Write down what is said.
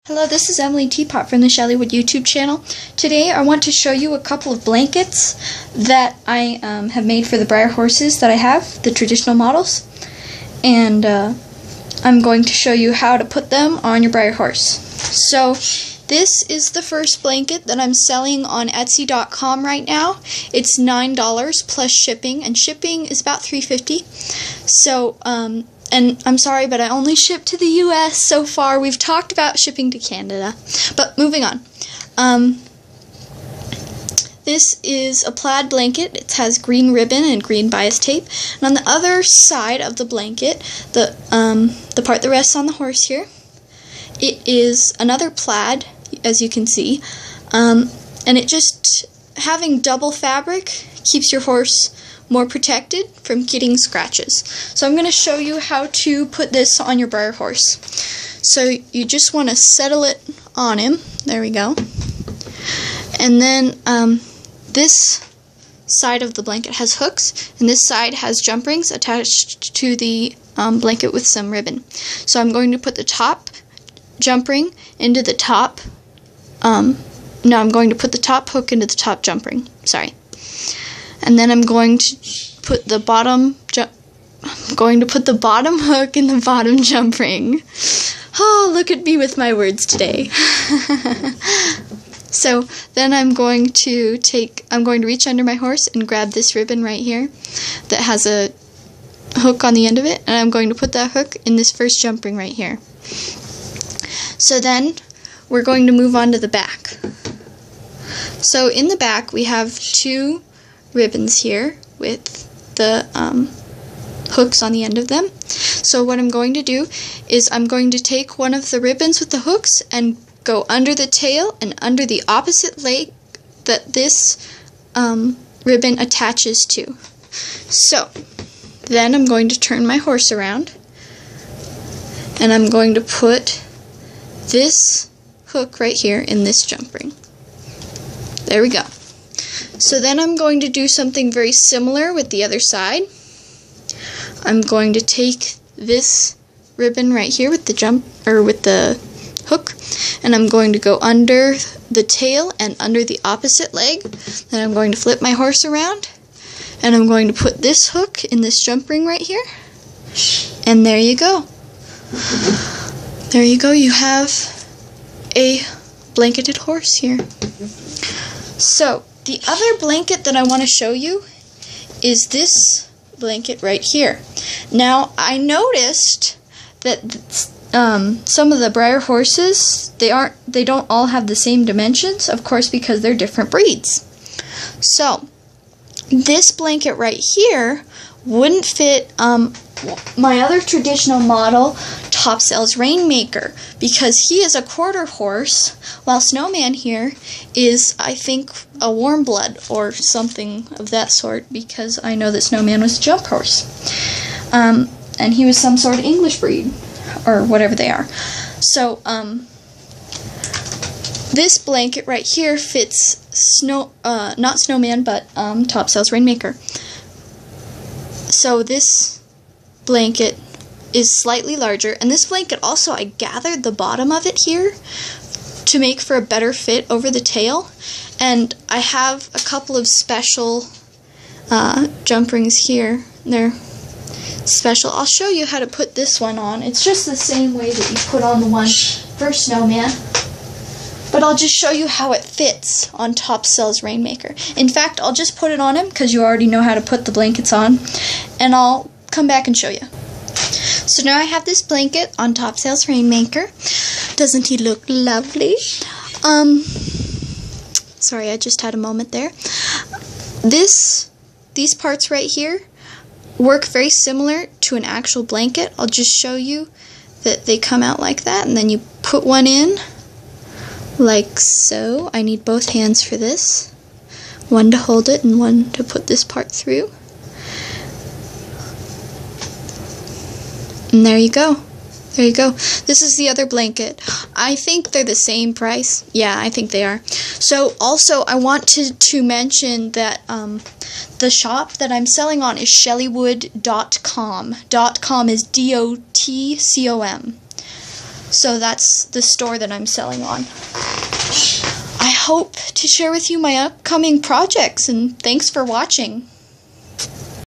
Hello, this is Emily Teapot from the Shellywood YouTube channel. Today I want to show you a couple of blankets that I have made for the Breyer horses that I have, the traditional models. And I'm going to show you how to put them on your Breyer horse. So this is the first blanket that I'm selling on Etsy.com right now. It's $9 plus shipping, and shipping is about $3.50. So, and I'm sorry, but I only ship to the U.S. so far. We've talked about shipping to Canada. But moving on. This is a plaid blanket. It has green ribbon and green bias tape. And on the other side of the blanket, the part that rests on the horse here, it is another plaid, as you can see. And it just, having double fabric keeps your horse more protected from getting scratches. So I'm going to show you how to put this on your Breyer horse. So you just want to settle it on him. There we go. And then this side of the blanket has hooks, and this side has jump rings attached to the blanket with some ribbon. So I'm going to put the top jump ring into the top. I'm going to put the top hook into the top jump ring. Sorry. And then I'm going to put the bottom hook in the bottom jump ring. Oh, look at me with my words today. So then I'm going to reach under my horse and grab this ribbon right here that has a hook on the end of it, and I'm going to put that hook in this first jump ring right here. So then we're going to move on to the back. So in the back we have two ribbons here with the hooks on the end of them. So what I'm going to do is I'm going to take one of the ribbons with the hooks and go under the tail and under the opposite leg that this ribbon attaches to. So then I'm going to turn my horse around, and I'm going to put this hook right here in this jump ring. There we go. So then I'm going to do something very similar with the other side. I'm going to take this ribbon right here with the hook, and I'm going to go under the tail and under the opposite leg. Then I'm going to flip my horse around, and I'm going to put this hook in this jump ring right here. And there you go. There you go. You have a blanketed horse here. So the other blanket that I want to show you is this blanket right here. Now, I noticed that some of the Breyer horses, they don't all have the same dimensions, of course, because they're different breeds. So this blanket right here wouldn't fit my other traditional model, Topsails Rainmaker, because he is a quarter horse, while Snowman here is, I think, a warm blood or something of that sort, because I know that Snowman was a jump horse. And he was some sort of English breed, or whatever they are. So, this blanket right here fits not Snowman, but Topsails Rainmaker. So this blanket is slightly larger, and this blanket also, I gathered the bottom of it here to make for a better fit over the tail, and I have a couple of special jump rings here. They're special. I'll show you how to put this one on. It's just the same way that you put on the one for Snowman, but I'll just show you how it fits on Topsails Rainmaker. In fact, I'll just put it on him because you already know how to put the blankets on, and I'll come back and show you. So now I have this blanket on Topsails Rainmaker. Doesn't he look lovely? Sorry, I just had a moment there. These parts right here work very similar to an actual blanket. I'll just show you that they come out like that, and then you put one in like so. I need both hands for this. One to hold it and one to put this part through. And there you go. There you go. This is the other blanket. I think they're the same price. Yeah, I think they are. So also I wanted to mention that the shop that I'm selling on is Shellywood.com. .com is DOTCOM. So that's the store that I'm selling on. I hope to share with you my upcoming projects, and thanks for watching.